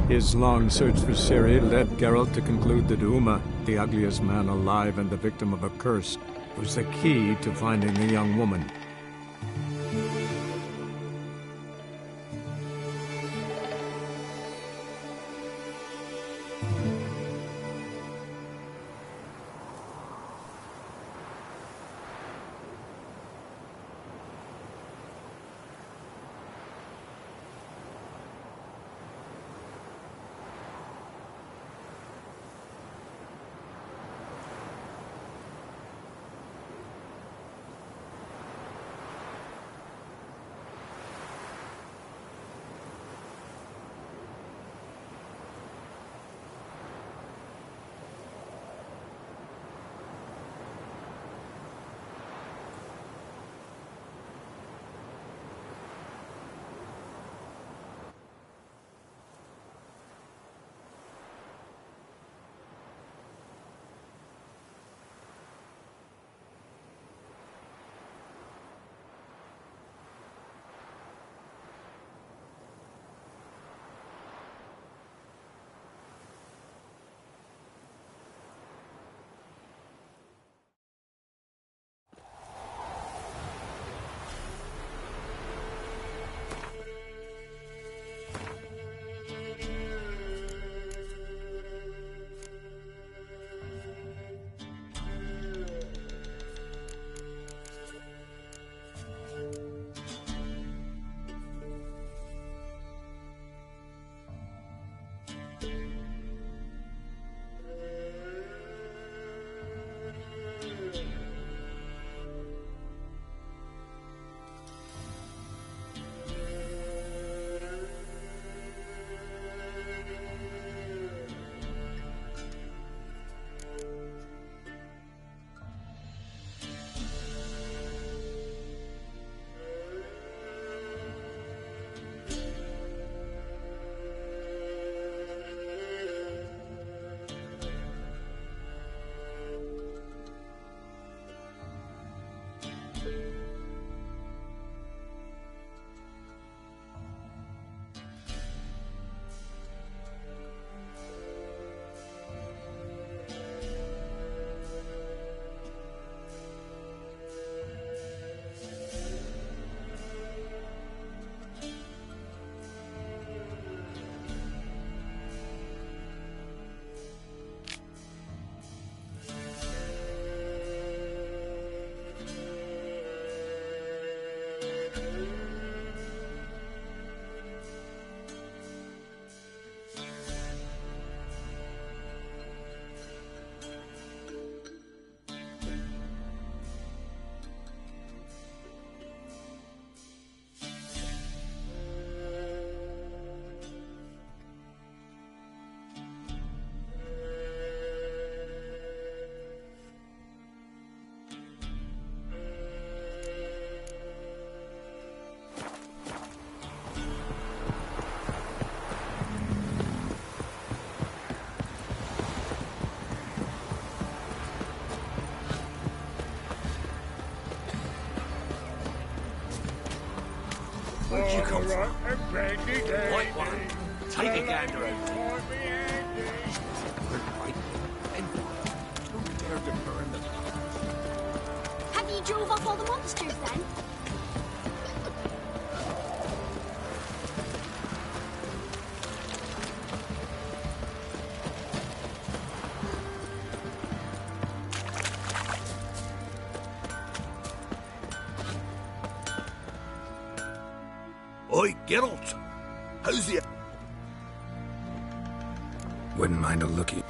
His long search for Ciri led Geralt to conclude that Uma, the ugliest man alive and the victim of a curse, was the key to finding the young woman. Where'd you come from? White one. Take a gander over. Right. And don't dare to burn them. Have you drove off all the monsters then? Oi, Geralt! How's the... Wouldn't mind a lookie.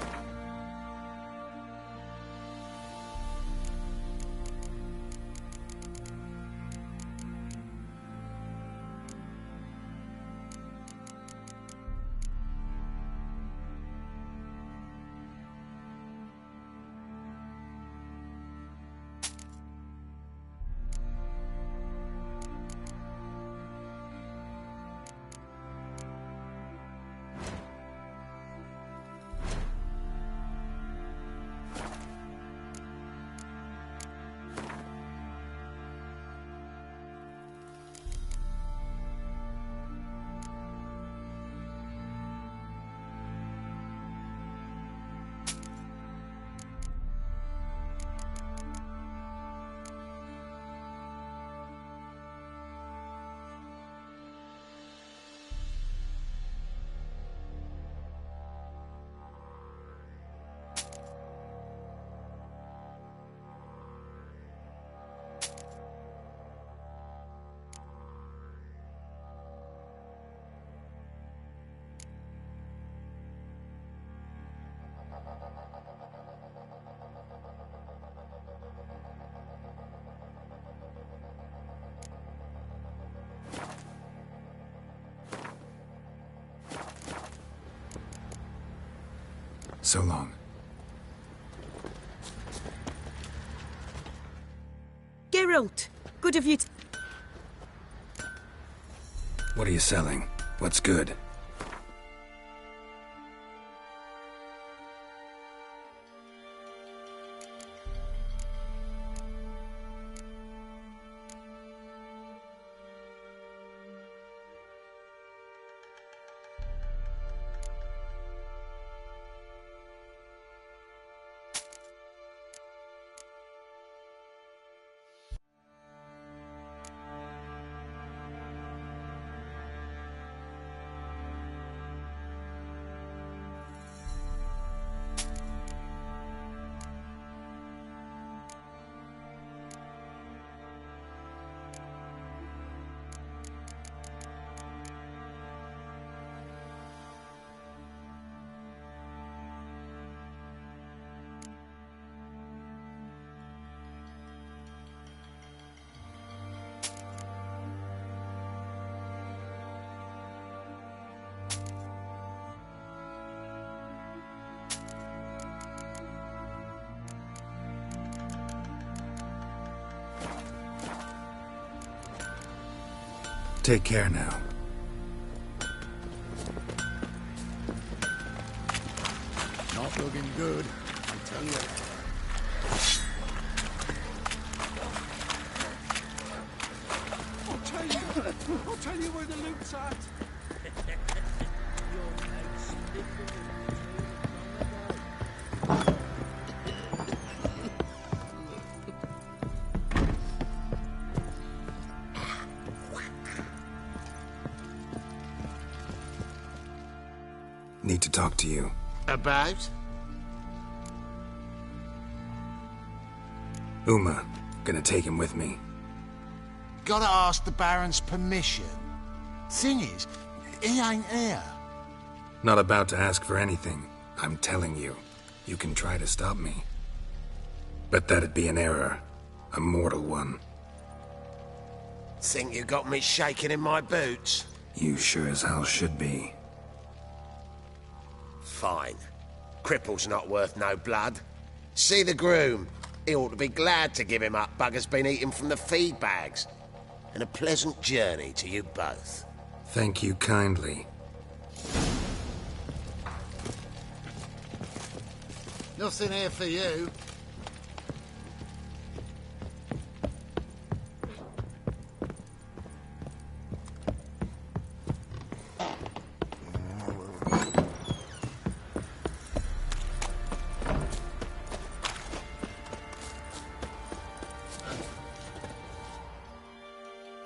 So long. Geralt, good of you to... What are you selling? What's good? Take care now. Not looking good, I tell you. I'll tell you where the loot's at. Need to talk to you. About? Uma. Gonna take him with me. Gotta ask the Baron's permission. Thing is, he ain't here. Not about to ask for anything. I'm telling you. You can try to stop me. But that'd be an error. A mortal one. Think you got me shaking in my boots? You sure as hell should be. Fine. Cripple's not worth no blood. See the groom. He ought to be glad to give him up. Bugger's been eating from the feed bags. And a pleasant journey to you both. Thank you kindly. Nothing here for you.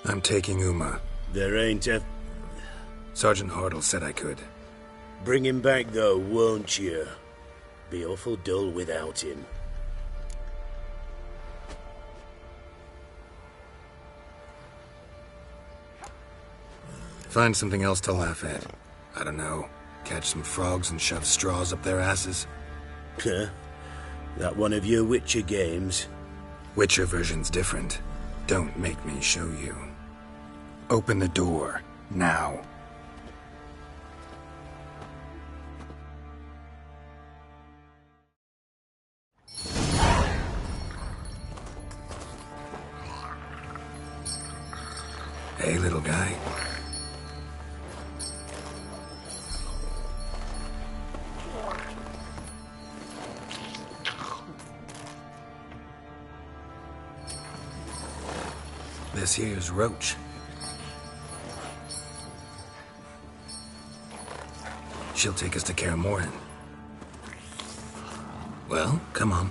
I'm taking Uma. There ain't a... Sergeant Hartle said I could. Bring him back, though, won't you? Be awful dull without him. Find something else to laugh at. I don't know. Catch some frogs and shove straws up their asses. Huh? That one of your Whitcher games? Whitcher version's different. Don't make me show you. Open the door. Now. Hey, little guy. This here's Roach. She'll take us to Kaer Morhen. Well, come on.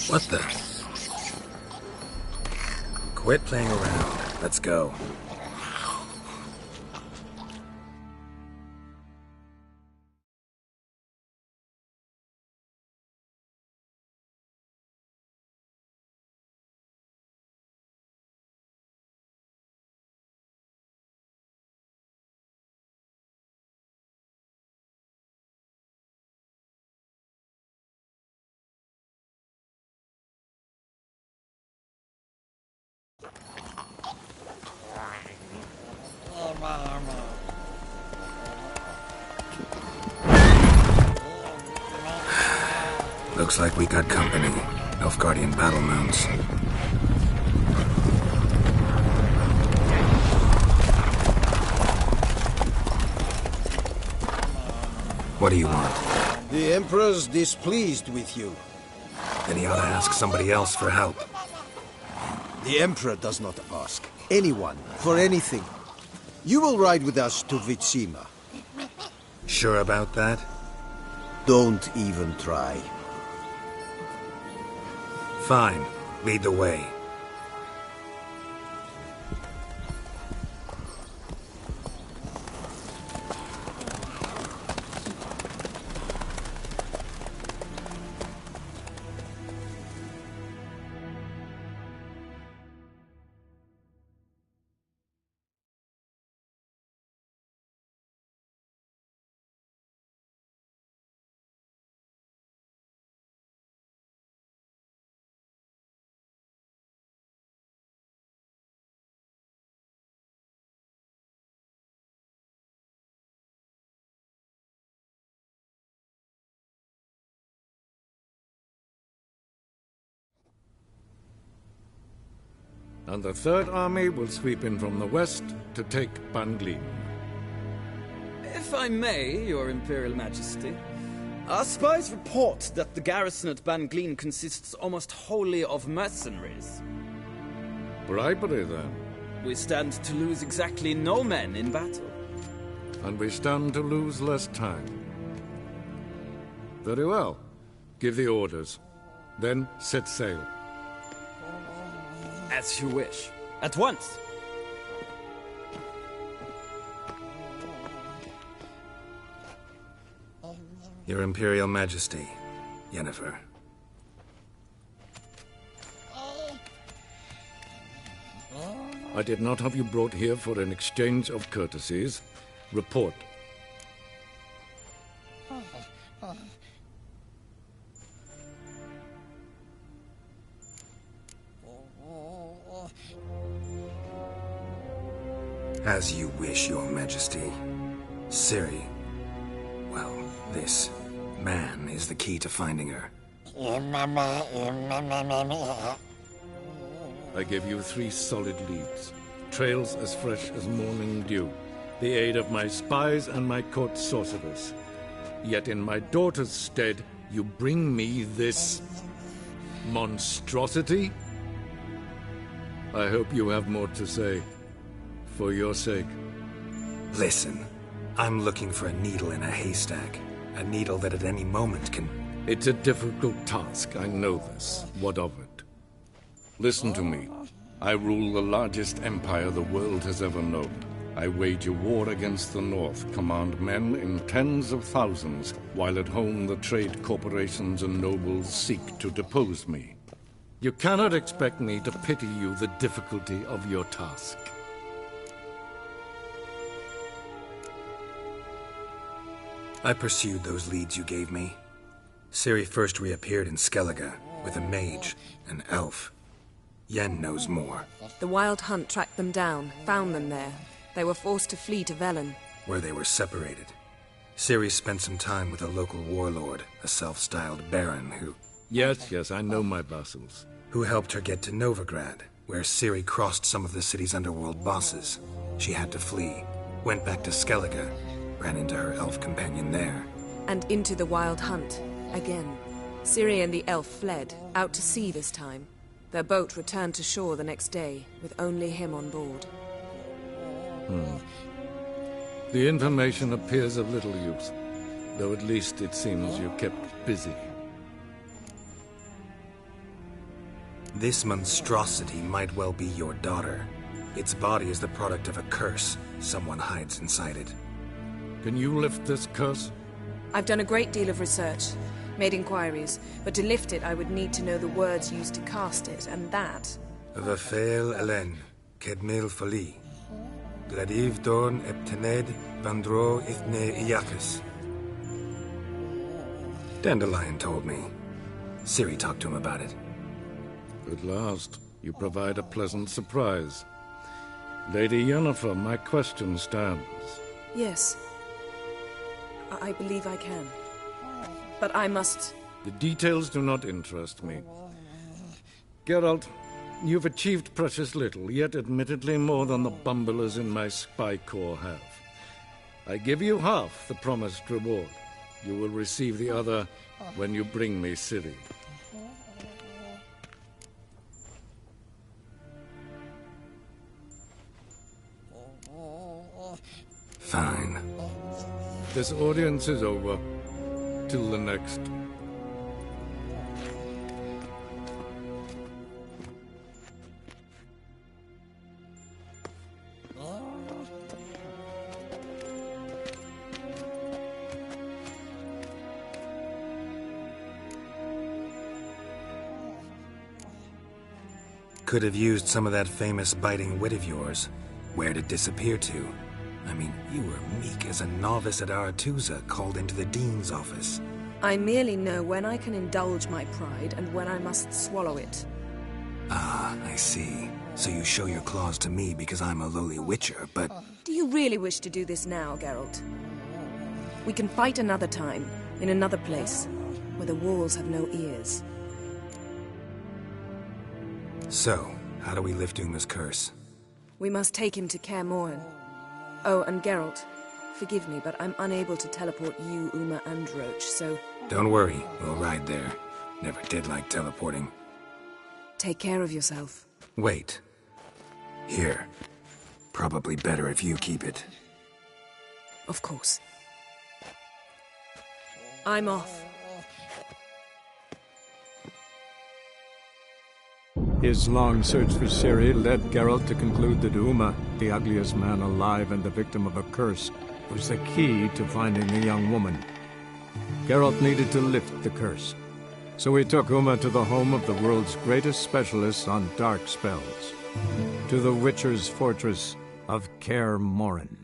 What the? Quit playing around. Let's go. Looks like we got company. Nilfgaardian battle mounts. What do you want? The Emperor's displeased with you. Then he ought to ask somebody else for help. The Emperor does not ask anyone for anything. You will ride with us to Vitsima. Sure about that? Don't even try. Fine. Lead the way. And the Third Army will sweep in from the west to take Banglin. If I may, Your Imperial Majesty, our spies report that the garrison at Banglin consists almost wholly of mercenaries. Bribery, then. We stand to lose exactly no men in battle. And we stand to lose less time. Very well. Give the orders. Then set sail. As you wish. At once. Your Imperial Majesty, Yennefer. I did not have you brought here for an exchange of courtesies. Report. As you wish, Your Majesty. Ciri. Well, this man is the key to finding her. I give you 3 solid leads. Trails as fresh as morning dew. The aid of my spies and my court sorcerers. Yet in my daughter's stead, you bring me this monstrosity? I hope you have more to say. For your sake. Listen, I'm looking for a needle in a haystack. A needle that at any moment can... It's a difficult task, I know this. What of it? Listen to me. I rule the largest empire the world has ever known. I wage a war against the North, command men in tens of thousands, while at home the trade corporations and nobles seek to depose me. You cannot expect me to pity you the difficulty of your task. I pursued those leads you gave me. Ciri first reappeared in Skellige with a mage, an elf. Yen knows more. The Wild Hunt tracked them down, found them there. They were forced to flee to Velen. Where they were separated. Ciri spent some time with a local warlord, a self-styled baron who... Yes, I know my vassals. Who helped her get to Novigrad, where Ciri crossed some of the city's underworld bosses. She had to flee, went back to Skellige, ran into her elf companion there. And into the Wild Hunt, again. Ciri and the elf fled, out to sea this time. Their boat returned to shore the next day, with only him on board. The information appears of little use, though at least it seems you kept busy. This monstrosity might well be your daughter. Its body is the product of a curse. Someone hides inside it. Can you lift this curse? I've done a great deal of research, made inquiries, but to lift it I would need to know the words used to cast it, and that... Vafael Elen, Kedmil Fali. Gladiv Dorn Eptened Vandro Ithne Iakis. Dandelion told me. Ciri talked to him about it. At last, you provide a pleasant surprise. Lady Yennefer, my question stands. Yes. I believe I can. But I must... The details do not interest me. Geralt, you've achieved precious little, yet admittedly more than the bumblers in my spy corps have. I give you half the promised reward. You will receive the other when you bring me Ciri. Fine. This audience is over. Till the next. Could have used some of that famous biting wit of yours. Where'd it disappear to? I mean, you were meek as a novice at Aretuza called into the Dean's office. I merely know when I can indulge my pride and when I must swallow it. Ah, I see. So you show your claws to me because I'm a lowly Witcher, but... Do you really wish to do this now, Geralt? We can fight another time, in another place, where the walls have no ears. So, how do we lift Uma's curse? We must take him to Kaer Morhen. Oh, and Geralt, forgive me, but I'm unable to teleport you, Uma, and Roach, so... Don't worry, we'll ride there. Never did like teleporting. Take care of yourself. Wait. Here. Probably better if you keep it. Of course. I'm off. His long search for Ciri led Geralt to conclude that Uma, the ugliest man alive and the victim of a curse, was the key to finding the young woman. Geralt needed to lift the curse, so he took Uma to the home of the world's greatest specialist on dark spells, to the Witcher's fortress of Kaer Morhen.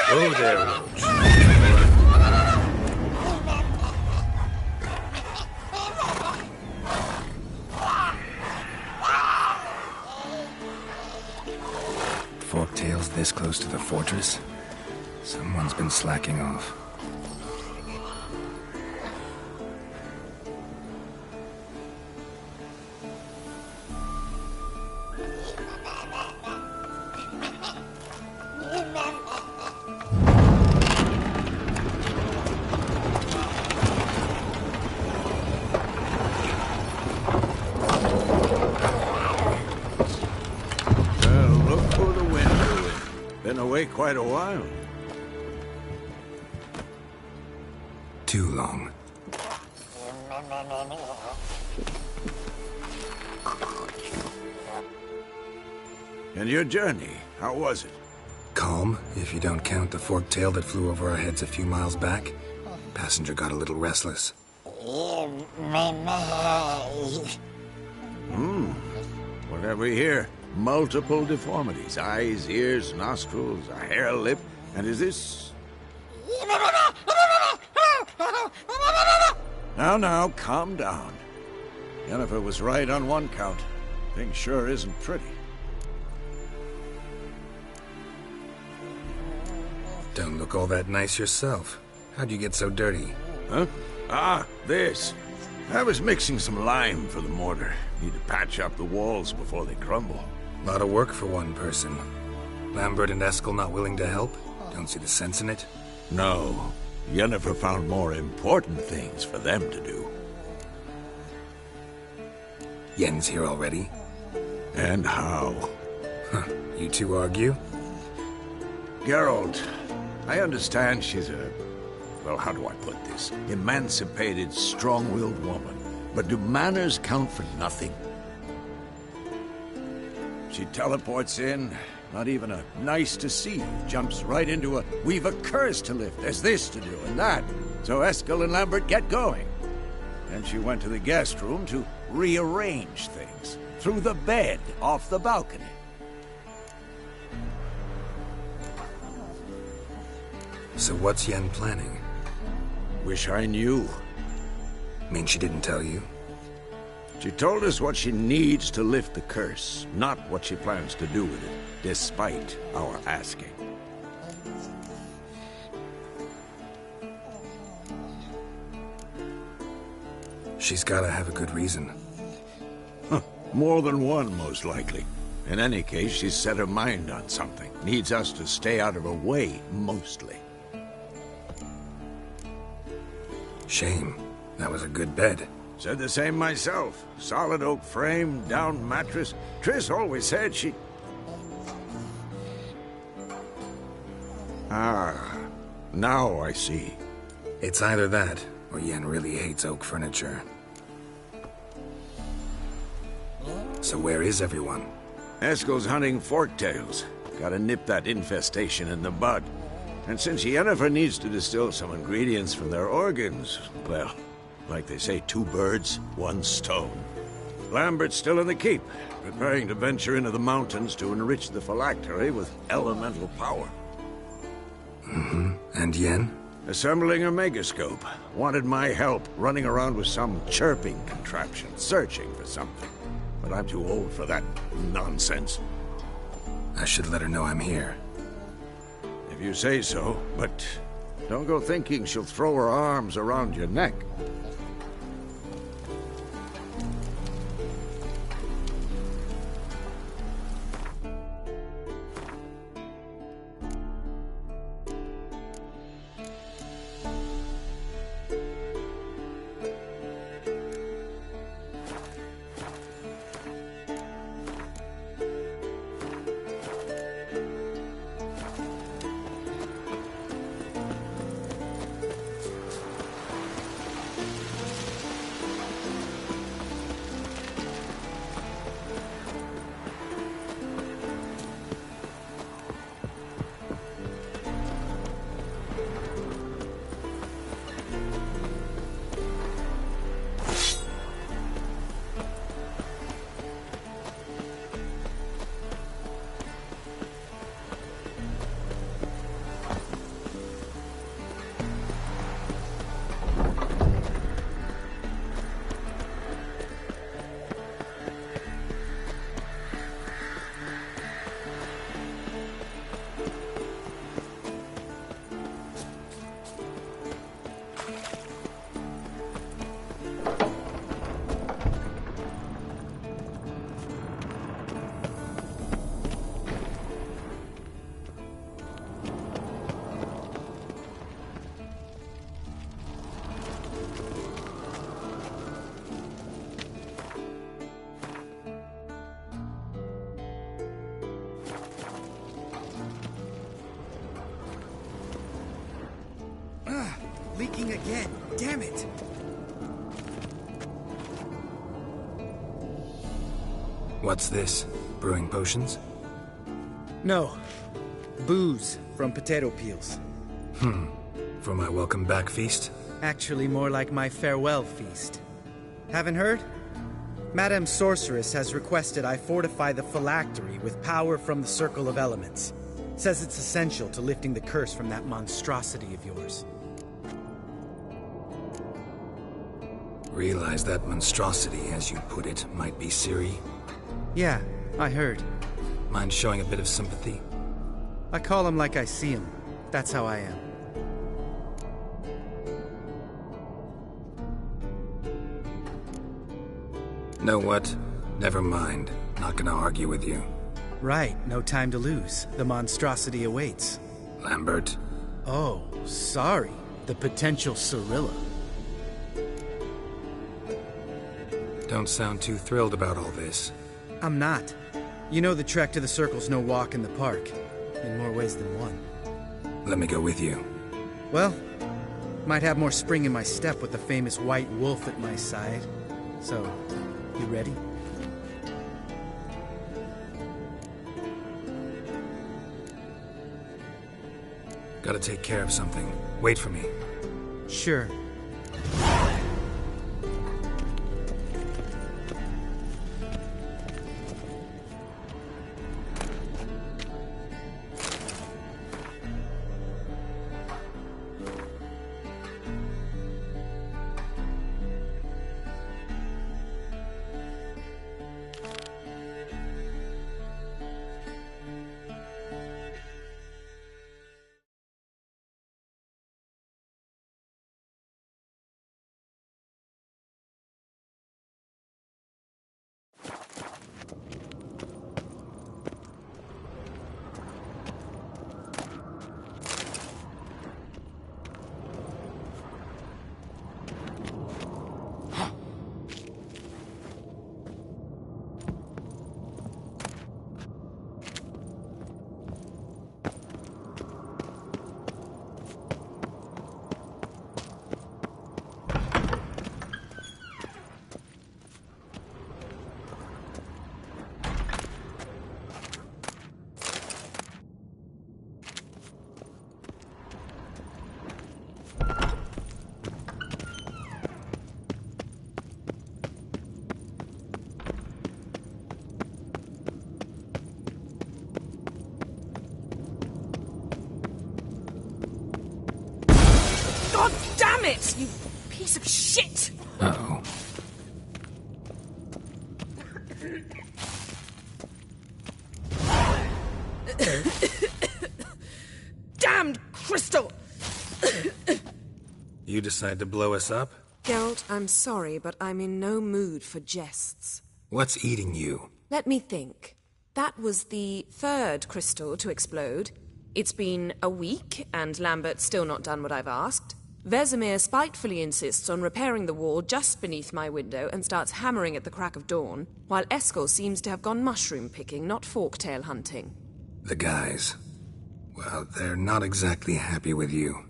Oh, there, Roach. Forktail's this close to the fortress? Someone's been slacking off. Quite a while. Too long. And your journey, how was it? Calm, if you don't count the forktail that flew over our heads a few miles back. Passenger got a little restless. What have we here? Multiple deformities. Eyes, ears, nostrils, a hair lip. And is this... Now, calm down. Yennefer was right on one count. Thing sure isn't pretty. Don't look all that nice yourself. How'd you get so dirty? Huh? Ah, this. I was mixing some lime for the mortar. Need to patch up the walls before they crumble. A lot of work for one person. Lambert and Eskel not willing to help? Don't see the sense in it? No. Yennefer found more important things for them to do. Yen's here already? And how? Huh. You two argue? Geralt, I understand she's a... well, how do I put this? Emancipated, strong-willed woman. But do manners count for nothing? She teleports in, not even a nice to see, jumps right into a we've a curse to lift, there's this to do and that. So Eskel and Lambert get going. Then she went to the guest room to rearrange things. Through the bed, off the balcony. So what's Yen planning? Wish I knew. Mean she didn't tell you? She told us what she needs to lift the curse, not what she plans to do with it, despite our asking. She's gotta have a good reason. Huh. More than one, most likely. In any case, she's set her mind on something. Needs us to stay out of her way, mostly. Shame. That was a good bed. Said the same myself. Solid oak frame, down mattress. Triss always said she... Ah, now I see. It's either that, or Yen really hates oak furniture. So where is everyone? Eskel's hunting forktails. Gotta nip that infestation in the bud. And since Yennefer needs to distill some ingredients from their organs, well, like they say, 2 birds, 1 stone. Lambert's still in the keep, preparing to venture into the mountains to enrich the phylactery with elemental power. Mm-hmm. And Yen? Assembling a megascope. Wanted my help running around with some chirping contraption, searching for something. But I'm too old for that nonsense. I should let her know I'm here. If you say so, but don't go thinking she'll throw her arms around your neck. Leaking again. Damn it! What's this? Brewing potions? No. Booze from potato peels. For my welcome back feast? Actually more like my farewell feast. Haven't heard? Madame Sorceress has requested I fortify the phylactery with power from the Circle of Elements. Says it's essential to lifting the curse from that monstrosity of yours. Realize that monstrosity, as you put it, might be Ciri? Yeah, I heard. Mind showing a bit of sympathy? I call him like I see him. That's how I am. Know what? Never mind. Not gonna argue with you. Right, no time to lose. The monstrosity awaits. Lambert? Oh, sorry. The potential Cirilla. Don't sound too thrilled about all this. I'm not. You know the trek to the Circle's no walk in the park. In more ways than one. Let me go with you. Well, might have more spring in my step with the famous white wolf at my side. So, you ready? Gotta take care of something. Wait for me. Sure. God damn it, you piece of shit! Uh-oh. Damned crystal! You decide to blow us up? Geralt, I'm sorry, but I'm in no mood for jests. What's eating you? Let me think. That was the third crystal to explode. It's been a week, and Lambert's still not done what I've asked. Vesemir spitefully insists on repairing the wall just beneath my window and starts hammering at the crack of dawn, while Eskel seems to have gone mushroom picking, not forktail hunting. The guys. Well, they're not exactly happy with you.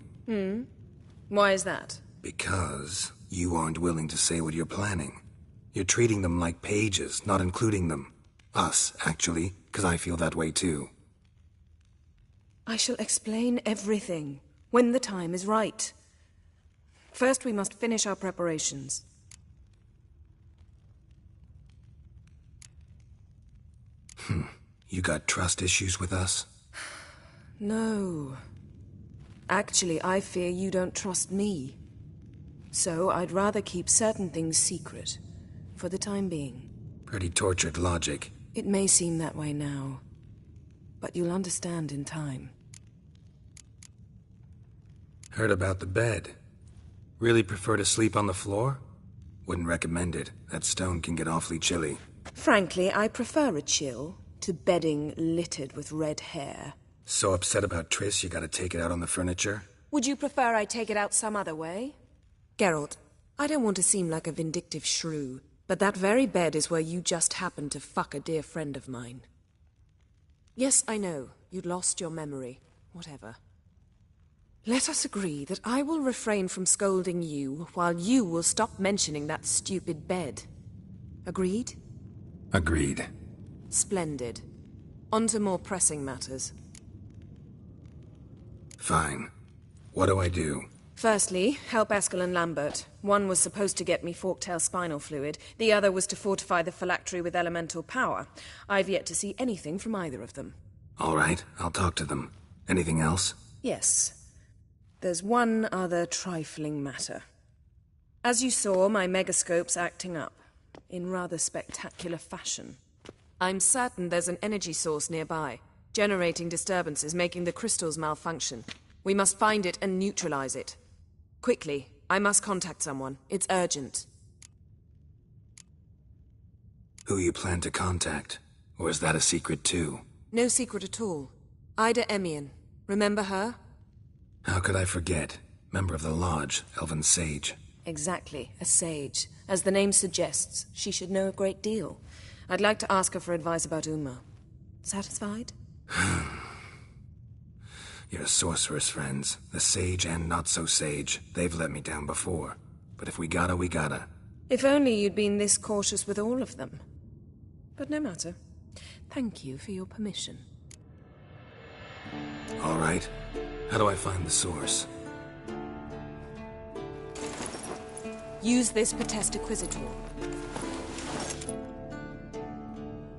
Why is that? Because you aren't willing to say what you're planning. You're treating them like pages, not including them. Us, actually, because I feel that way too. I shall explain everything, when the time is right. First, we must finish our preparations. You got trust issues with us? No. Actually, I fear you don't trust me. So, I'd rather keep certain things secret, for the time being. Pretty tortured logic. It may seem that way now, but you'll understand in time. Heard about the bed. Really prefer to sleep on the floor? Wouldn't recommend it. That stone can get awfully chilly. Frankly, I prefer a chill to bedding littered with red hair. So upset about Triss you gotta take it out on the furniture? Would you prefer I take it out some other way? Geralt, I don't want to seem like a vindictive shrew, but that very bed is where you just happened to fuck a dear friend of mine. Yes, I know, you'd lost your memory. Whatever. Let us agree that I will refrain from scolding you, while you will stop mentioning that stupid bed. Agreed? Agreed. Splendid. On to more pressing matters. Fine. What do I do? Firstly, help Eskel and Lambert. One was supposed to get me forktail spinal fluid, the other was to fortify the phylactery with elemental power. I've yet to see anything from either of them. All right, I'll talk to them. Anything else? Yes. There's one other trifling matter. As you saw, my megascope's acting up, in rather spectacular fashion. I'm certain there's an energy source nearby, generating disturbances, making the crystals malfunction. We must find it and neutralize it. Quickly, I must contact someone. It's urgent. Who you plan to contact? Or is that a secret too? No secret at all. Ida Emian. Remember her? How could I forget? Member of the Lodge, Elven Sage. Exactly, a sage. As the name suggests, she should know a great deal. I'd like to ask her for advice about Uma. Satisfied? Your sorceress friends, the sage and not-so-sage, they've let me down before. But if we gotta, we gotta. If only you'd been this cautious with all of them. But no matter. Thank you for your permission. All right. How do I find the source? Use this Potesta Quisitor.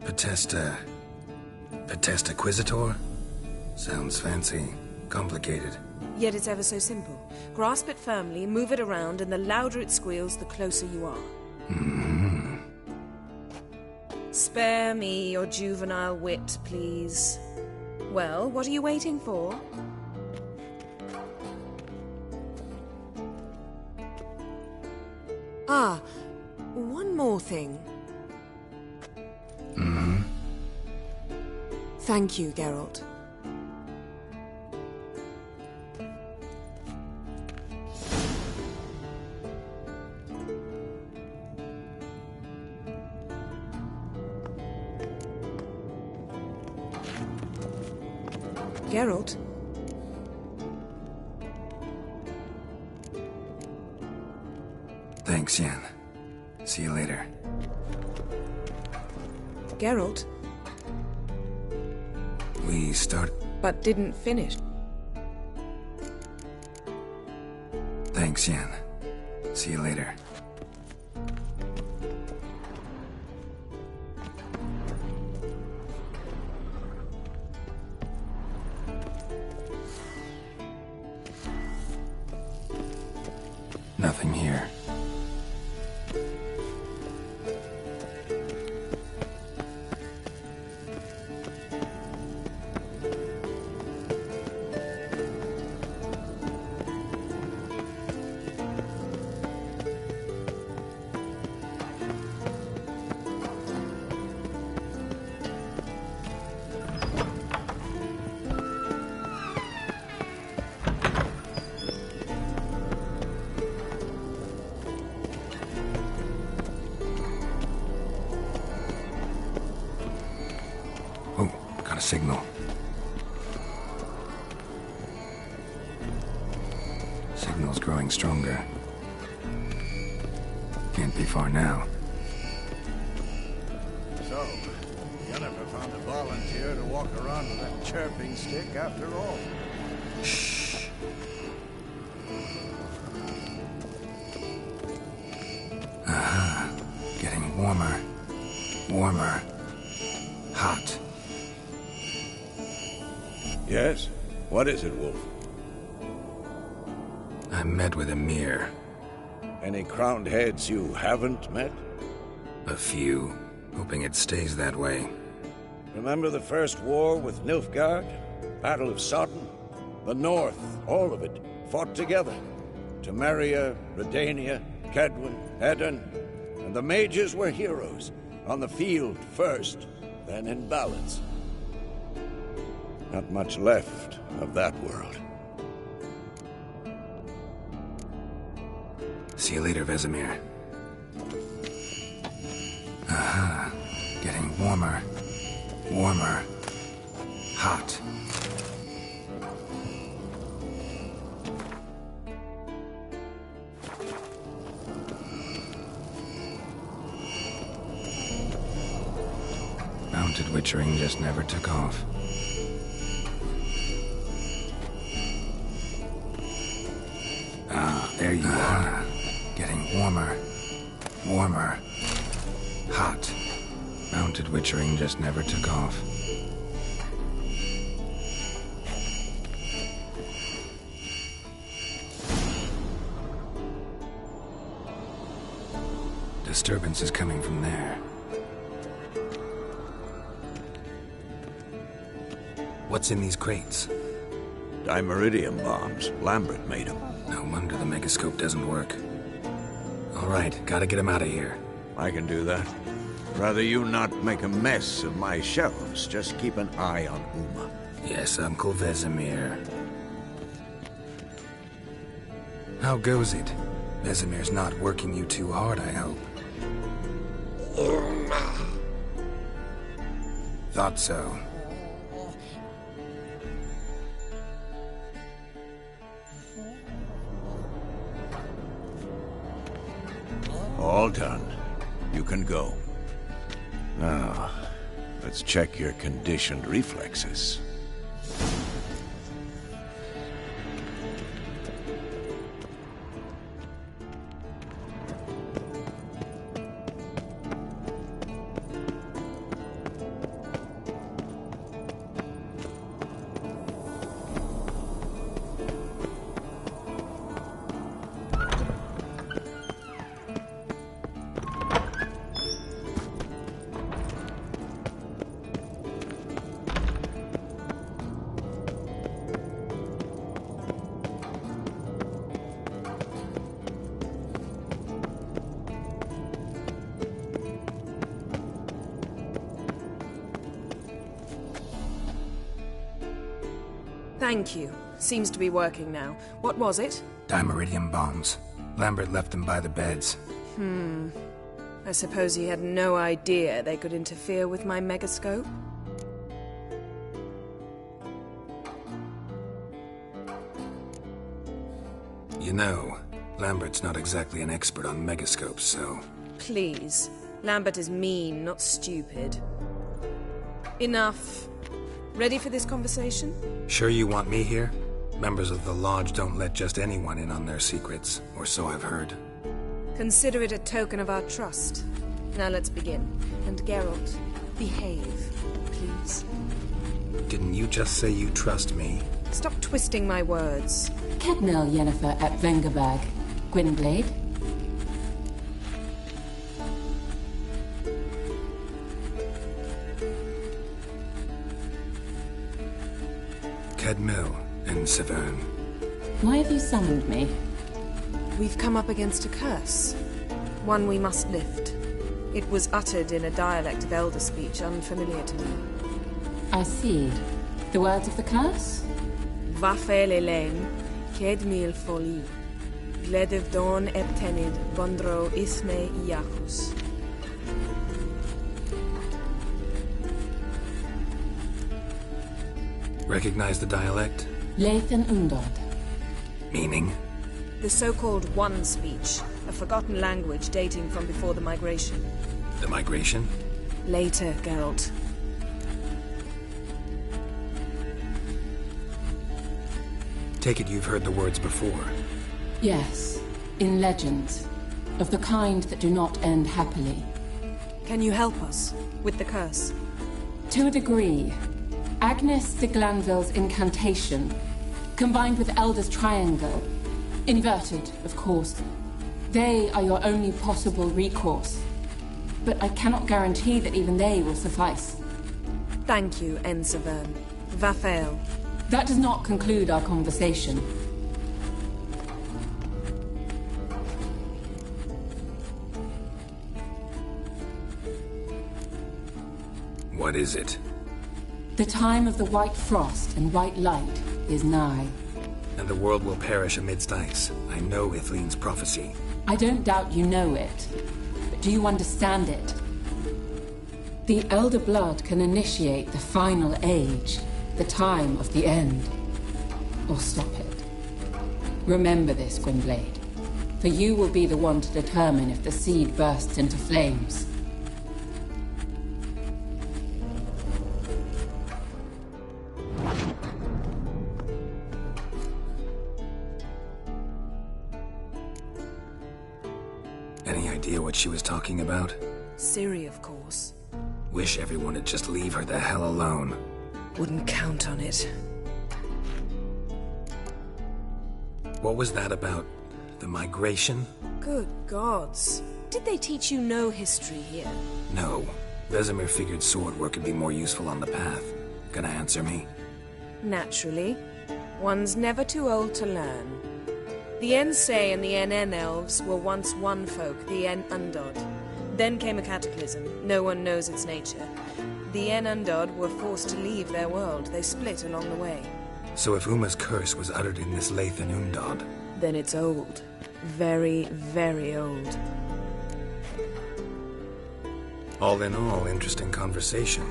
Potesta Quisitor? Sounds fancy. Complicated. Yet it's ever so simple. Grasp it firmly, move it around, and the louder it squeals, the closer you are. Mm-hmm. Spare me your juvenile wit, please. Well, what are you waiting for? Ah, one more thing. Mm-hmm. Thank you, Geralt. Geralt? Thanks, Yen. See you later. Geralt? We start... But didn't finish. Thanks, Yen. See you later. Nothing here. A signal. Signal's growing stronger. Can't be far now. So, Jennifer found a volunteer to walk around with that chirping stick after all. Shh. Aha. Getting warmer. Warmer. Hot. Yes? What is it, Wolf? I met with Emir. Any crowned heads you haven't met? A few. Hoping it stays that way. Remember the first war with Nilfgaard? Battle of Sodden? The North, all of it, fought together. Temeria, Redania, Kedwen, Edirn. And the mages were heroes. On the field first, then in balance. Not much left of that world. See you later, Vesemir. Aha. Getting warmer. Warmer. Hot. Mounted Witchering just never took off. Ah, there you are. Getting warmer. Warmer. Hot. Mounted Witchering just never took off. Disturbance is coming from there. What's in these crates? Dimeridium bombs. Lambert made them. No wonder the megascope doesn't work. All right, gotta get him out of here. I can do that. Rather you not make a mess of my shelves. Just keep an eye on Uma. Yes, Uncle Vesemir. How goes it? Vesemir's not working you too hard, I hope. Thought so. All all done. You can go. Now, let's check your conditioned reflexes. Thank you. Seems to be working now. What was it? Dimeridium bombs. Lambert left them by the beds. I suppose he had no idea they could interfere with my megascope? You know, Lambert's not exactly an expert on megascopes, so... Please. Lambert is mean, not stupid. Enough. Ready for this conversation? Sure you want me here? Members of the Lodge don't let just anyone in on their secrets, or so I've heard. Consider it a token of our trust. Now let's begin. And Geralt, behave, please. Didn't you just say you trust me? Stop twisting my words. Kednel Yennefer at Vengerberg. Gwynblade? Kedmil in Severn. Why have you summoned me? We've come up against a curse. One we must lift. It was uttered in a dialect of Elder speech unfamiliar to me. I see. The words of the curse? Vafel Elaine, Kedmil Foli, Gledev Dawn Eptenid, Bondro Isme Iachus. Recognize the dialect? Lathan Undod. Meaning? The so-called One speech, a forgotten language dating from before the migration. The migration? Later, Geralt. Take it you've heard the words before. Yes, in legends. Of the kind that do not end happily. Can you help us with the curse? To a degree. Agnes de Glanville's incantation, combined with Elder's triangle, inverted, of course. They are your only possible recourse. But I cannot guarantee that even they will suffice. Thank you, Severn. Vafel. That does not conclude our conversation. What is it? The time of the white frost and white light is nigh. And the world will perish amidst ice. I know Ithleen's prophecy. I don't doubt you know it. But do you understand it? The Elder Blood can initiate the final age, the time of the end. Or stop it. Remember this, Gwynblade. For you will be the one to determine if the seed bursts into flames. Any idea what she was talking about? Ciri, of course. Wish everyone would just leave her the hell alone. Wouldn't count on it. What was that about? The migration? Good gods. Did they teach you no history here? No. Vesemir figured sword work could be more useful on the path. Gonna answer me? Naturally. One's never too old to learn. The Ensei and the NN elves were once one folk, the En Undod. Then came a cataclysm. No one knows its nature. The En Undod were forced to leave their world. They split along the way. So if Uma's curse was uttered in this Lathan Undod... Then it's old. Very, very old. All in all, interesting conversation.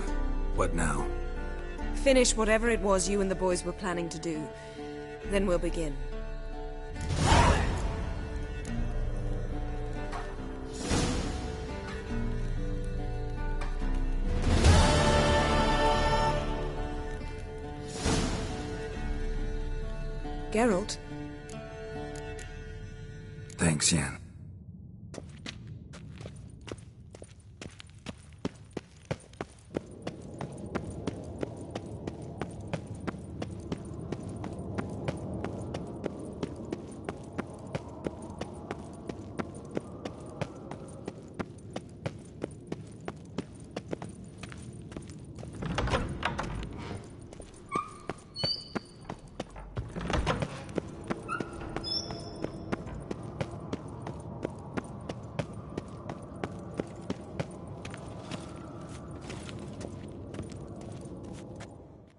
What now? Finish whatever it was you and the boys were planning to do. Then we'll begin. Geralt? Thanks, Yen.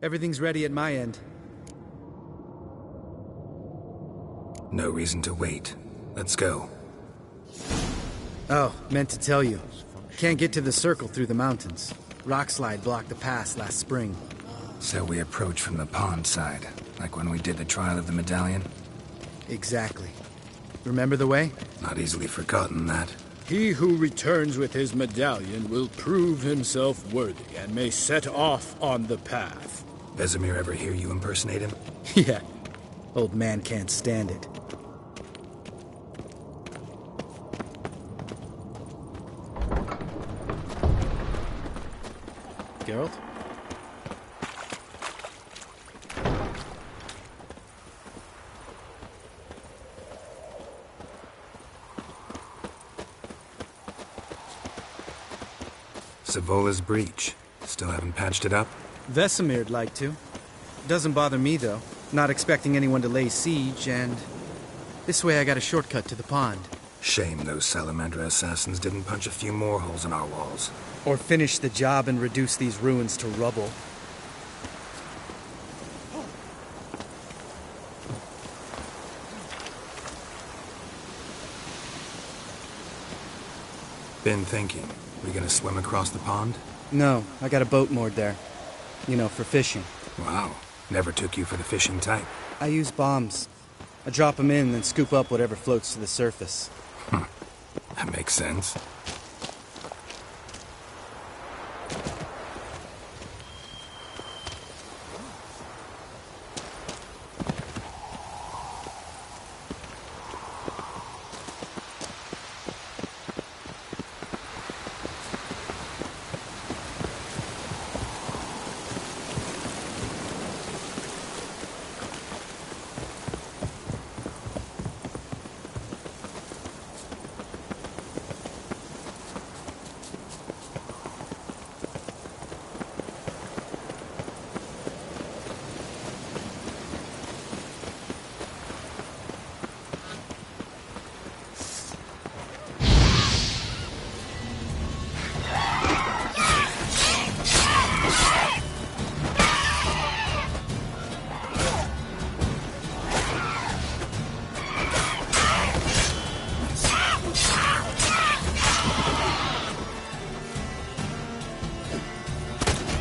Everything's ready at my end. No reason to wait. Let's go. Oh, meant to tell you. Can't get to the circle through the mountains. Rockslide blocked the pass last spring. So we approach from the pond side, like when we did the trial of the medallion? Exactly. Remember the way? Not easily forgotten, that. He who returns with his medallion will prove himself worthy and may set off on the path. Vesemir ever hear you impersonate him? Yeah. Old man can't stand it. Geralt? Savola's breach. Still haven't patched it up? Vesemir'd like to. Doesn't bother me, though. Not expecting anyone to lay siege, and... this way I got a shortcut to the pond. Shame those Salamandra assassins didn't punch a few more holes in our walls. Or finish the job and reduce these ruins to rubble. Been thinking. We gonna swim across the pond? No, I got a boat moored there. You know, for fishing. Wow. Never took you for the fishing type. I use bombs. I drop them in and then scoop up whatever floats to the surface. That makes sense.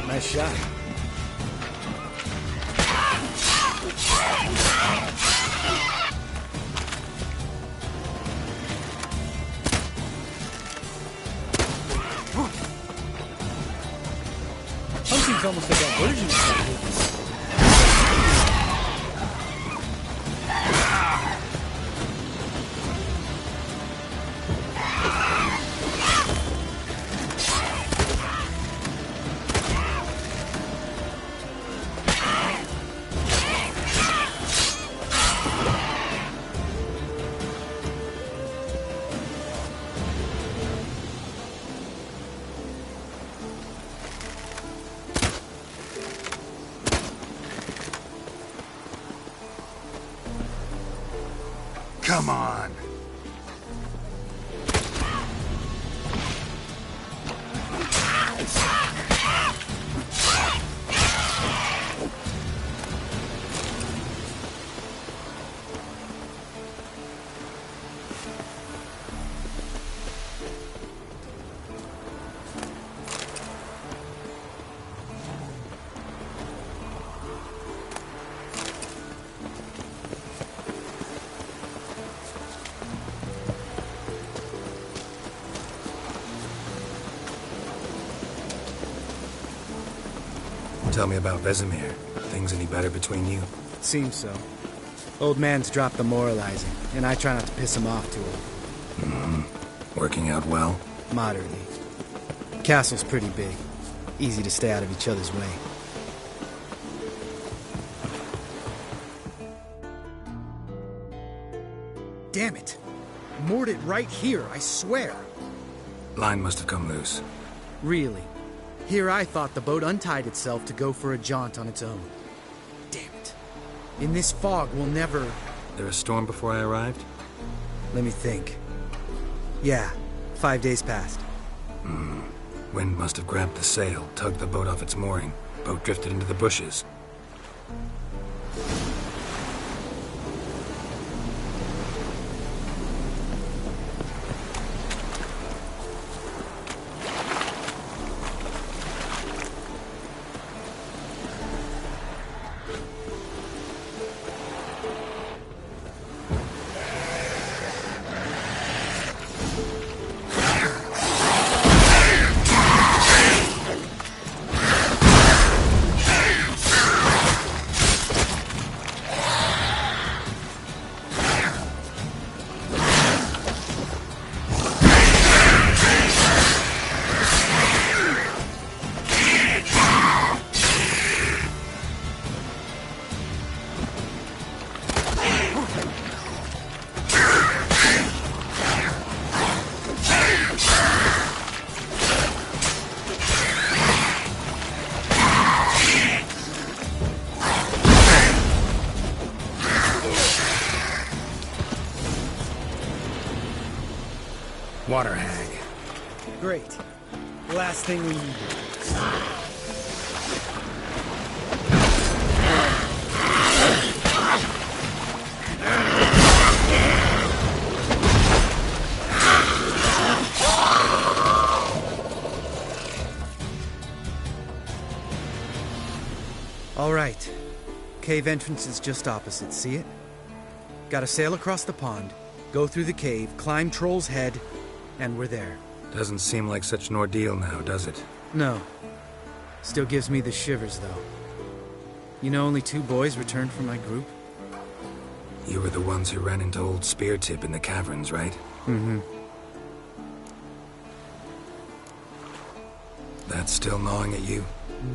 Nice shot. Hunting's almost a diversion of that. Come on. Tell me about Vesemir. Things any better between you? Seems so. Old man's dropped the moralizing, and I try not to piss him off too often. Working out well? Moderately. Castle's pretty big. Easy to stay out of each other's way. Damn it! Moored it right here, I swear! Line must have come loose. Really? Here I thought the boat untied itself to go for a jaunt on its own. Damn it. In this fog, we'll never... There a storm before I arrived? Let me think. Yeah, 5 days passed. Wind must have grabbed the sail, tugged the boat off its mooring. Boat drifted into the bushes. Water hag. Great. Last thing we need. All right. Cave entrance is just opposite, see it? Gotta sail across the pond, go through the cave, climb Troll's Head, and we're there. Doesn't seem like such an ordeal now, does it? No. Still gives me the shivers, though. You know only 2 boys returned from my group? You were the ones who ran into old Speartip in the caverns, right? Mm-hmm. That's still gnawing at you?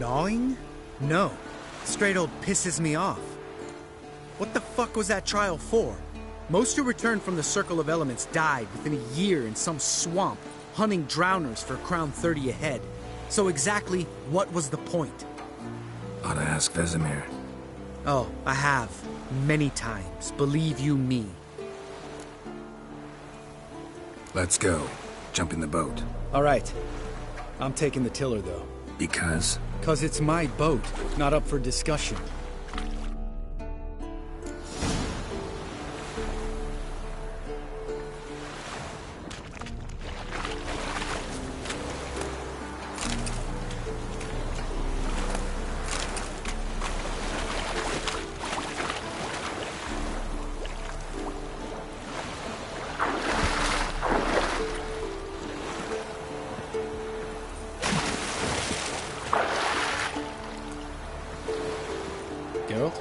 Gnawing? No. Straight old pisses me off. What the fuck was that trial for? Most who returned from the Circle of Elements died within a year in some swamp, hunting drowners for Crown 30 a head. So exactly what was the point? Ought to ask Vesemir. Oh, I have. Many times. Believe you me. Let's go. Jump in the boat. All right. I'm taking the tiller, though. Because? 'Cause it's my boat, not up for discussion. Geralt?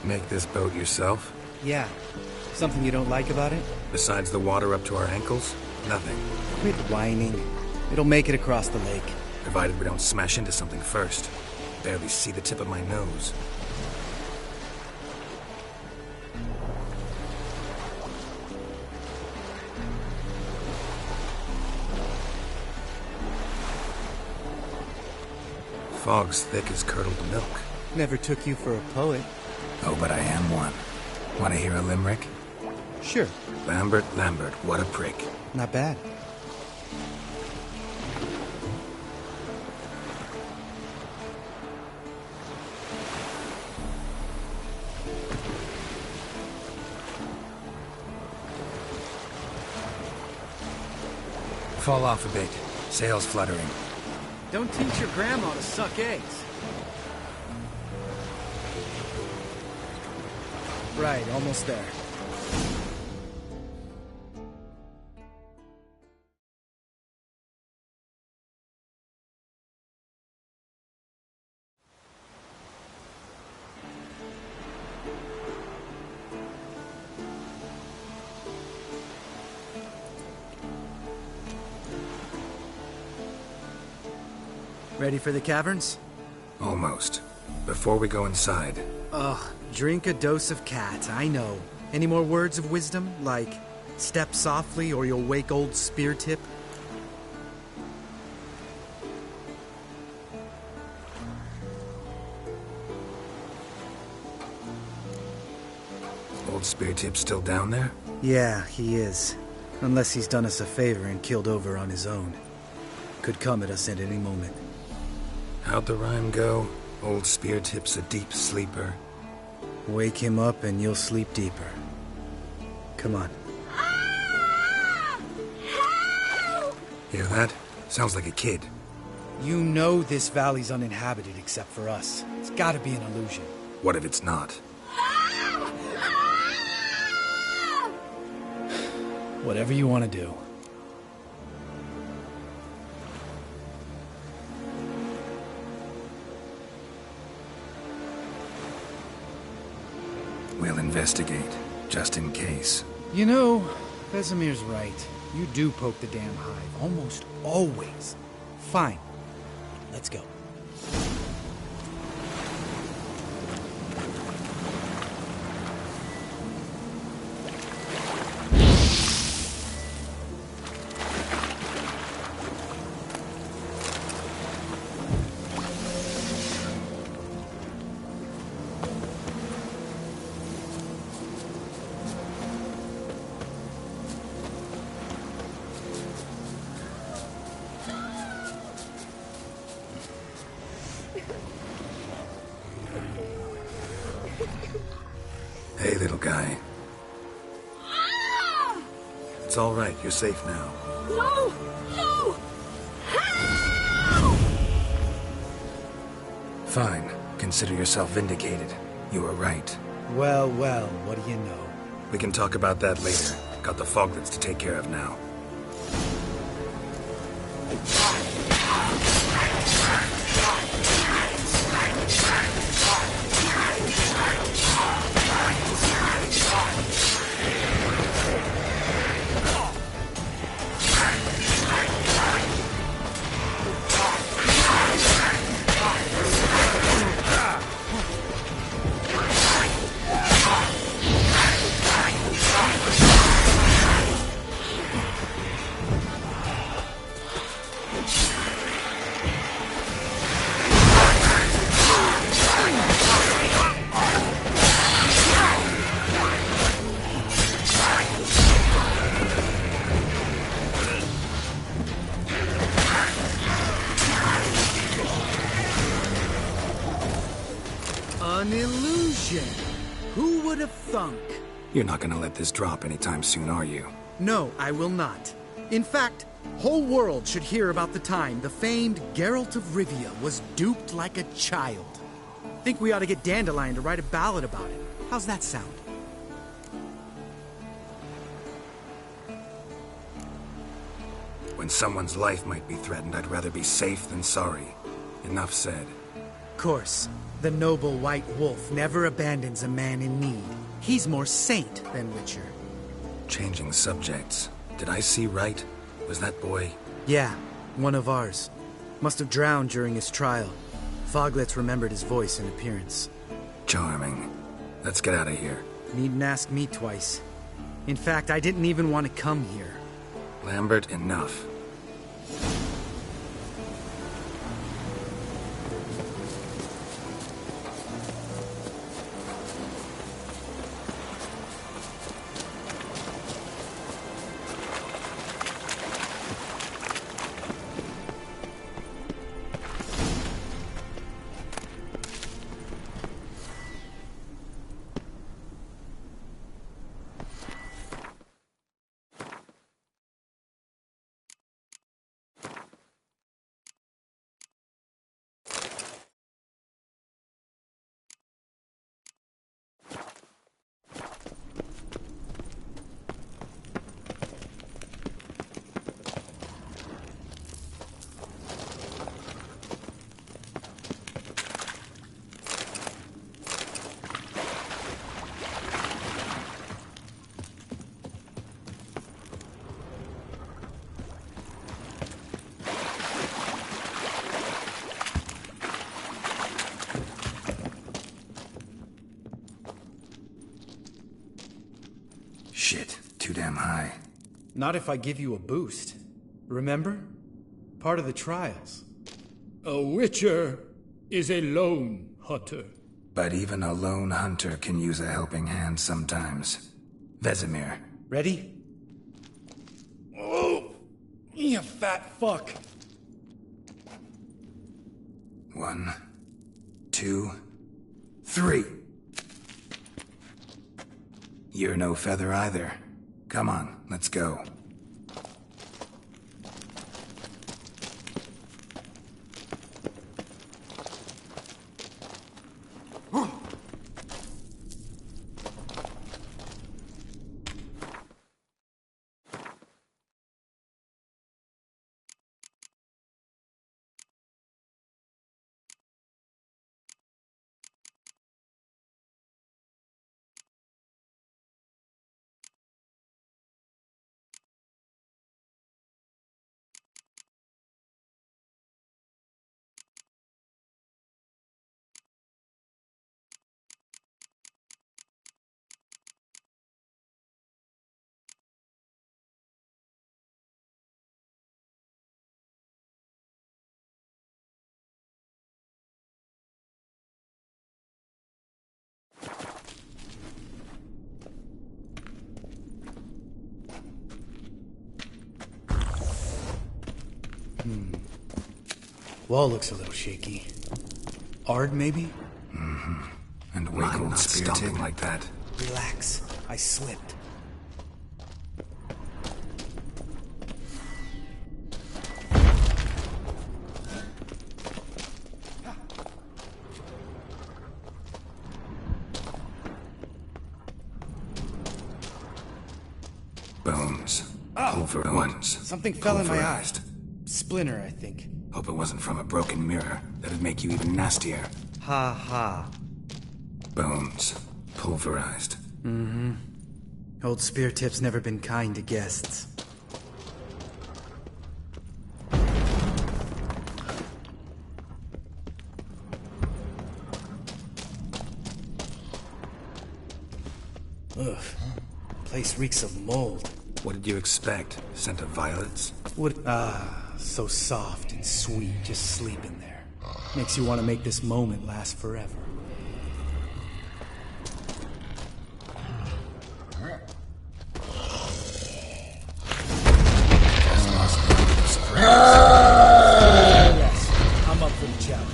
Make this boat yourself? Yeah. Something you don't like about it? Besides the water up to our ankles? Nothing. Quit whining. It'll make it across the lake. Provided we don't smash into something first. Barely see the tip of my nose. Fog's thick as curdled milk. Never took you for a poet. Oh, but I am one. Want to hear a limerick? Sure. Lambert, Lambert, what a prick. Not bad. Fall off a bit. Sails fluttering. Don't teach your grandma to suck eggs. Right, almost there. Ready for the caverns? Almost. Before we go inside... Ugh, drink a dose of cat, I know. Any more words of wisdom, like, step softly or you'll wake old spear tip? Old spear tip still down there? Yeah, he is. Unless he's done us a favor and killed over on his own. Could come at us at any moment. How'd the rhyme go? Old spear tip's a deep sleeper. Wake him up and you'll sleep deeper. Come on. Hear that? Sounds like a kid. You know this valley's uninhabited except for us. It's gotta be an illusion. What if it's not? Whatever you want to do. We'll investigate, just in case. You know, Vesemir's right. You do poke the damn hive, almost always. Fine. Let's go. Hey, little guy. It's all right. You're safe now. No! No! Fine. Consider yourself vindicated. You were right. Well, well, what do you know? We can talk about that later. Got the foglets to take care of now. An illusion! Who would have thunk? You're not gonna let this drop anytime soon, are you? No, I will not. In fact, whole world should hear about the time the famed Geralt of Rivia was duped like a child. Think we ought to get Dandelion to write a ballad about it. How's that sound? When someone's life might be threatened, I'd rather be safe than sorry. Enough said. Course, the noble white wolf never abandons a man in need. He's more saint than Whitcher. Changing subjects. Did I see right? Was that boy... Yeah, one of ours. Must have drowned during his trial. Foglets remembered his voice and appearance. Charming. Let's get out of here. Needn't ask me twice. In fact, I didn't even want to come here. Lambert, enough. Shit, too damn high. Not if I give you a boost. Remember? Part of the trials. A Witcher is a lone hunter. But even a lone hunter can use a helping hand sometimes. Vesemir. Ready? Oh! You fat fuck! 1, 2, 3. You're no feather either. Come on, let's go. Wall looks a little shaky. Ard, maybe? Mm-hmm. And wake old spirited like that. Relax. I slipped. Bones. Oh, Pulverized. something fell in my eye. Splinter, I think. Hope it wasn't from a broken mirror. That'd make you even nastier. Ha ha. Bones. Pulverized. Mm-hmm. Old Spear Tip's never been kind to guests. Ugh. Place reeks of mold. What did you expect? Scent of violets? So soft and sweet, just sleep in there. Makes you want to make this moment last forever. Yes, I'm up for the challenge.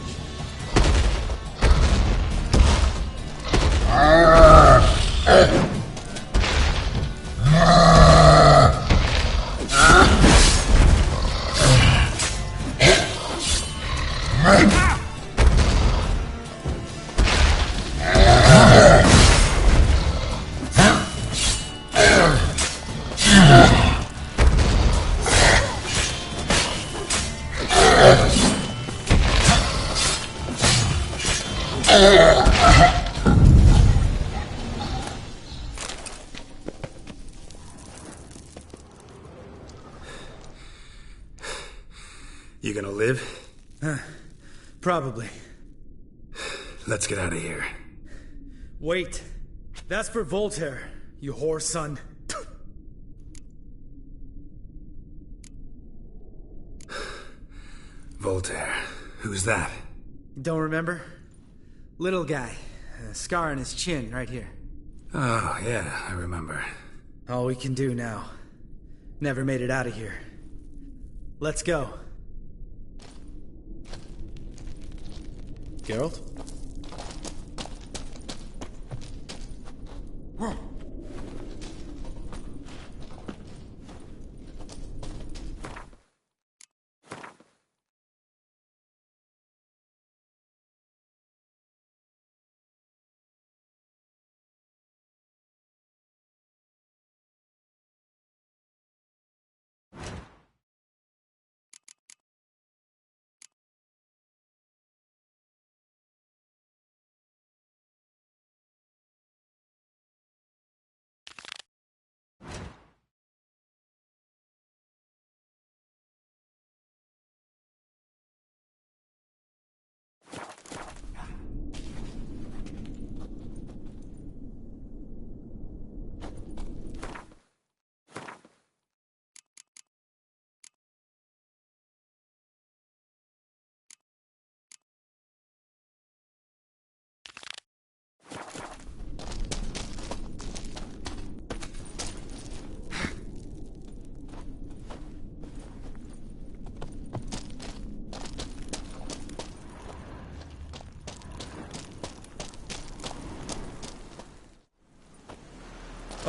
You gonna live? Probably. Let's get out of here. Wait. That's for Voltaire, you whore son. Voltaire. Who's that? Don't remember? Little guy. A scar on his chin, right here. Oh, yeah, I remember. All we can do now. Never made it out of here. Let's go. Geralt?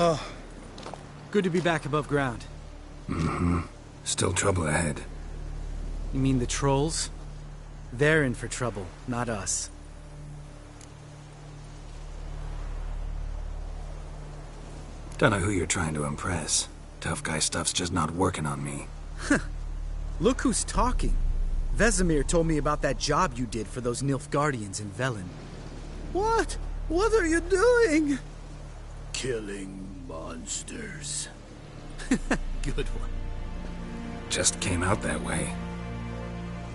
Oh, good to be back above ground. Mm-hmm. Still trouble ahead. You mean the trolls? They're in for trouble, not us. Don't know who you're trying to impress. Tough guy stuff's just not working on me. Look who's talking. Vesemir told me about that job you did for those Nilfgaardians in Velen. What? What are you doing? Killing monsters. Good one. Just came out that way.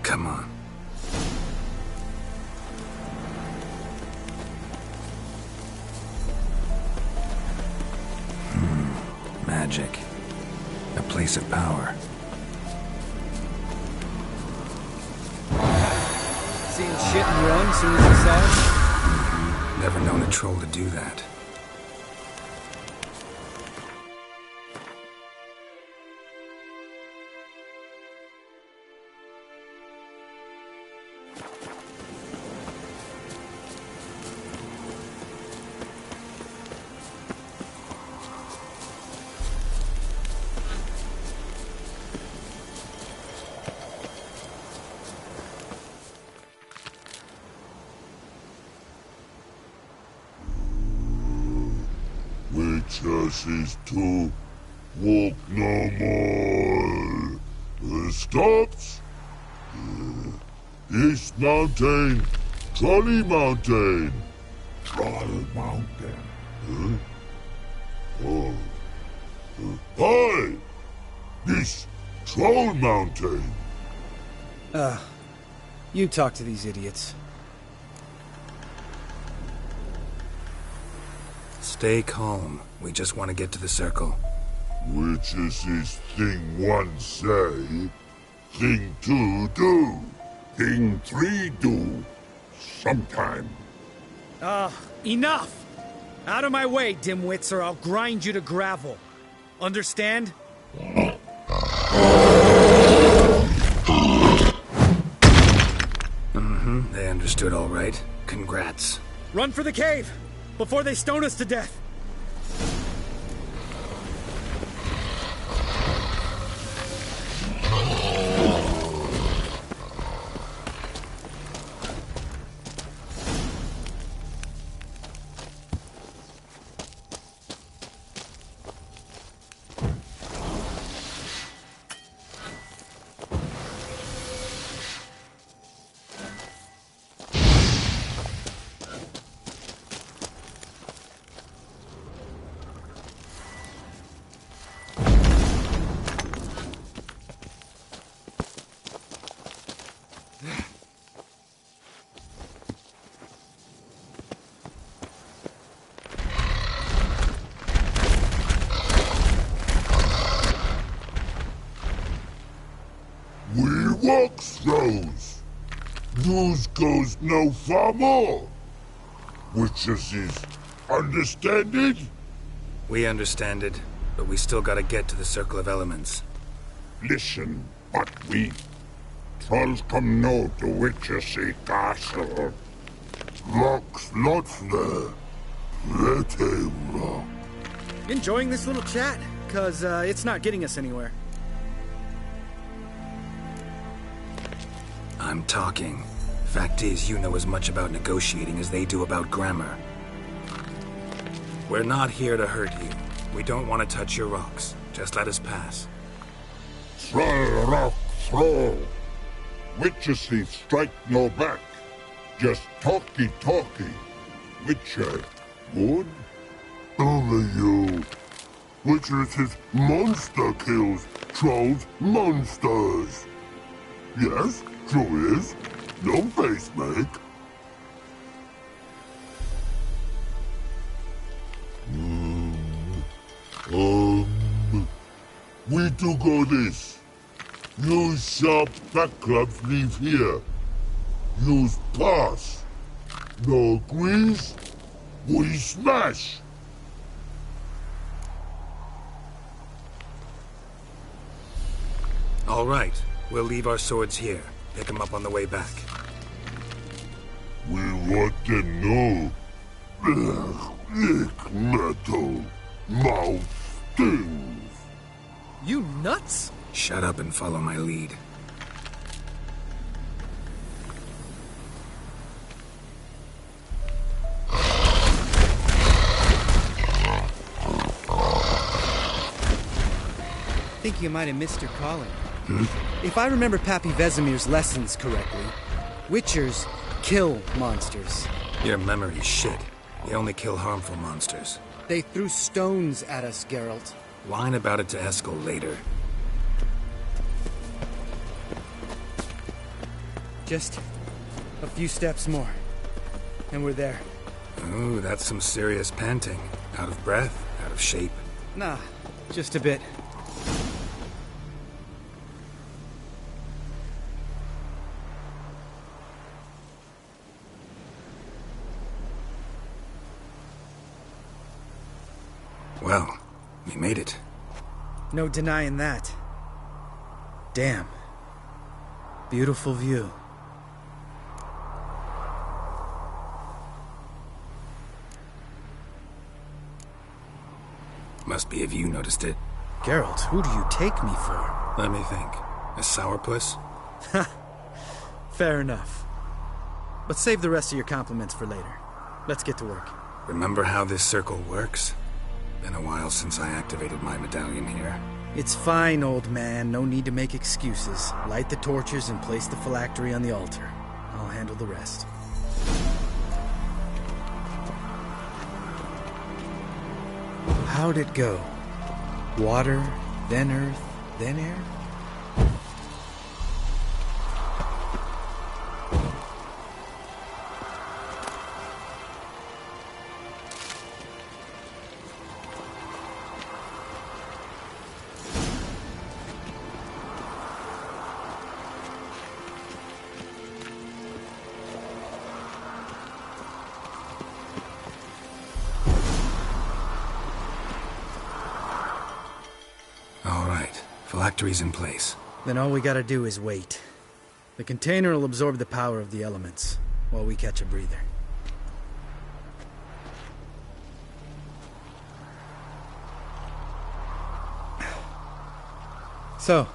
Come on. Magic. A place of power. Seeing shit and run as soon as you saw it? Never known a troll to do that. Whitcher is to walk no more. Stops? East Mountain, Trolley Mountain. Troll Mountain. Oh. Hi! This Troll Mountain. You talk to these idiots. Stay calm. We just want to get to the circle. Which is his thing one say, thing two do, thing three do, sometime. Enough! Out of my way, dimwits, or I'll grind you to gravel. Understand? They understood all right. Congrats. Run for the cave! Before they stone us to death! We walk throws. News goes no far more. Which is understand it? We understand it, but we still gotta get to the Circle of Elements. Listen, but we trolls come no to Whitcher Castle. Rocks lots there. Very rock. Enjoying this little chat? Cause, it's not getting us anywhere. I'm talking. Fact is, you know as much about negotiating as they do about grammar. We're not here to hurt you. We don't want to touch your rocks. Just let us pass. Troll rock throw. Witcher strike no back. Just talky. Witcher, good? Only you. Witcher is monster kills. Trolls monsters. Yes, true is. No face make. We do go this. Use sharp back clubs leave here. Use pass. No agrees, we smash. All right. We'll leave our swords here. Pick them up on the way back. We want to know. Lick metal. mouth stings. You nuts? Shut up and follow my lead. I think you might have missed your calling. If I remember Pappy Vesemir's lessons correctly, Witchers kill monsters. Your memory's shit. They only kill harmful monsters. They threw stones at us, Geralt. Whine about it to Eskel later. Just a few steps more, and we're there. Ooh, that's some serious panting. Out of breath, out of shape. Nah, just a bit. Well, we made it. No denying that. Damn. Beautiful view. Must be if you noticed it. Geralt, who do you take me for? Let me think. A sourpuss? Fair enough. But save the rest of your compliments for later. Let's get to work. Remember how this circle works? Been a while since I activated my medallion here. It's fine, old man. No need to make excuses. Light the torches and place the phylactery on the altar. I'll handle the rest. How'd it go? Water, then earth, then air? Phylactery's in place. Then all we gotta do is wait. The container will absorb the power of the elements, while we catch a breather. So,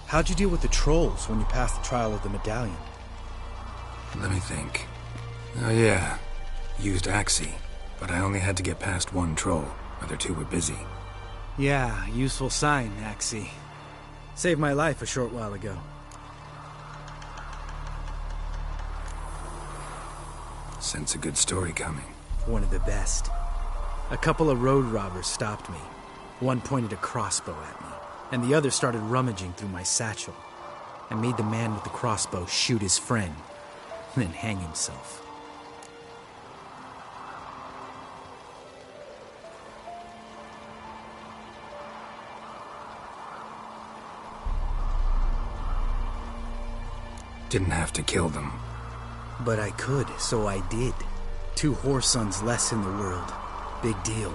how'd you deal with the trolls when you passed the trial of the medallion? Let me think. Oh yeah, used Axii, but I only had to get past one troll. Other two were busy. Yeah, useful sign, Axii. Saved my life a short while ago. Sense a good story coming. One of the best. A couple of road robbers stopped me. One pointed a crossbow at me, and the other started rummaging through my satchel. I made the man with the crossbow shoot his friend, then hang himself. Didn't have to kill them. But I could, so I did. 2 whoresons less in the world. Big deal.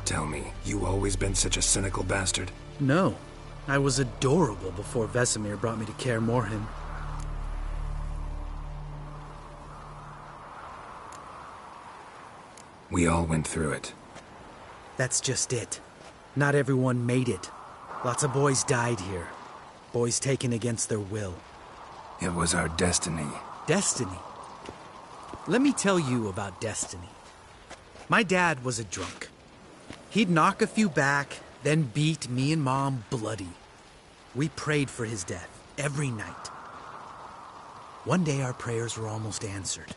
Tell me, you always been such a cynical bastard? No. I was adorable before Vesemir brought me to Kaer Morhen. We all went through it. That's just it. Not everyone made it. Lots of boys died here. Boys taken against their will. It was our destiny. Destiny? Let me tell you about destiny. My dad was a drunk. He'd knock a few back, then beat me and Mom bloody. We prayed for his death every night. One day our prayers were almost answered.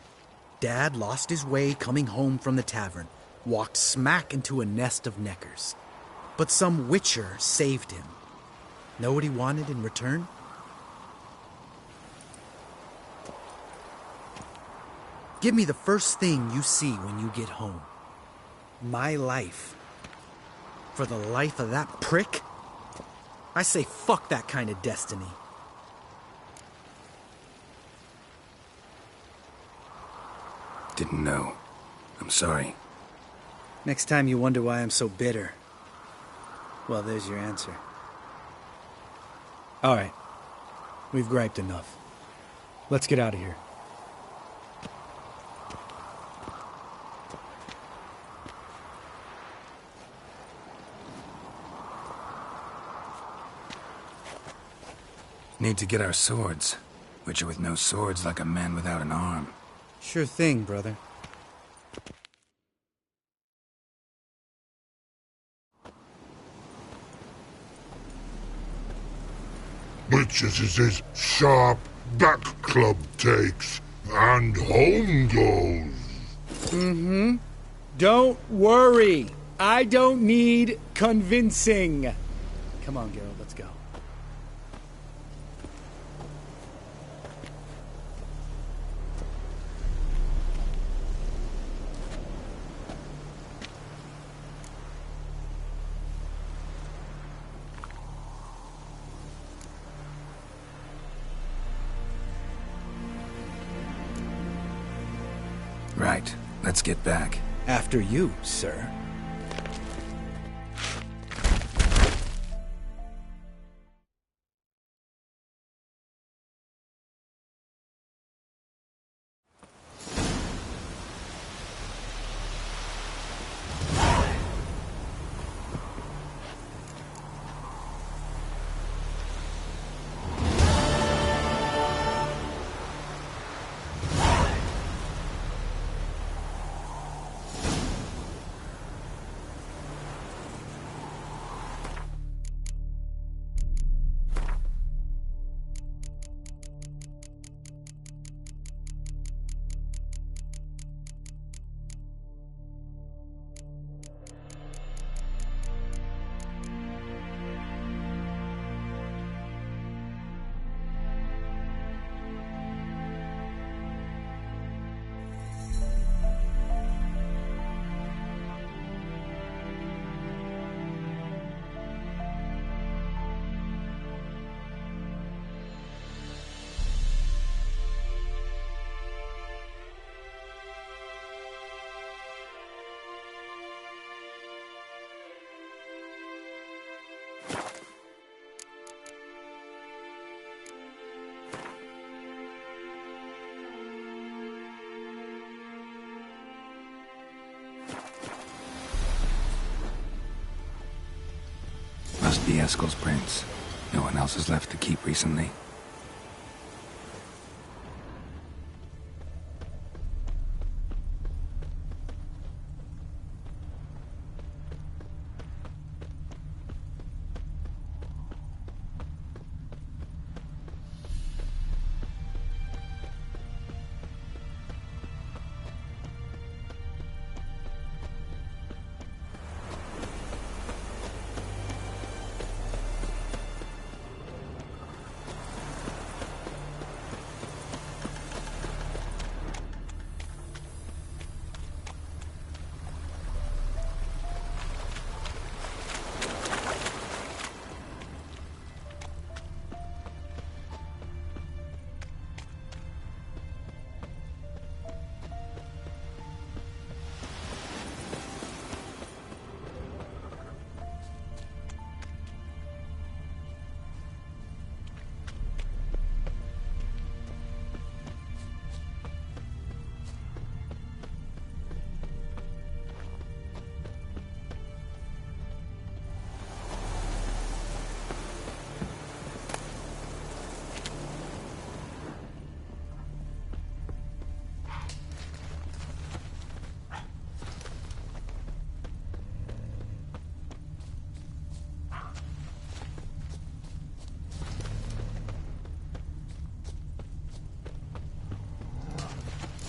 Dad lost his way coming home from the tavern, walked smack into a nest of neckers. But some Witcher saved him. Know what he wanted in return? Give me the first thing you see when you get home. My life. For the life of that prick? I say fuck that kind of destiny. Didn't know. I'm sorry. Next time you wonder why I'm so bitter, well, there's your answer. All right. We've griped enough. Let's get out of here. Need to get our swords. Whicher with no swords like a man without an arm. Sure thing, brother. Which's is his sharp back club takes, and home goes. Mm-hmm. Don't worry. I don't need convincing. Come on, Geralt, let's go. Right. Let's get back. After you, sir. Must be Eskel's prints. No one else has left the keep recently.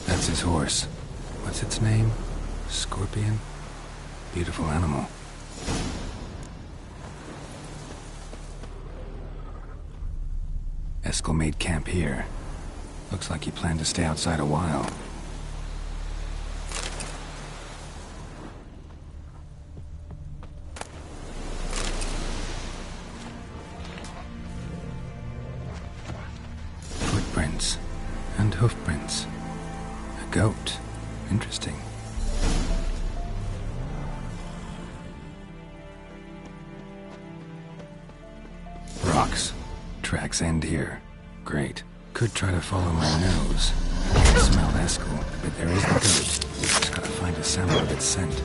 That's his horse. What's its name? Scorpion? Beautiful animal. Eskel made camp here. Looks like he planned to stay outside a while. Footprints and hoofprints. A goat. Interesting. Rocks. Tracks end here. Great. Could try to follow my nose. Smell Eskel, but there is the goat. Just gotta find a sample of its scent.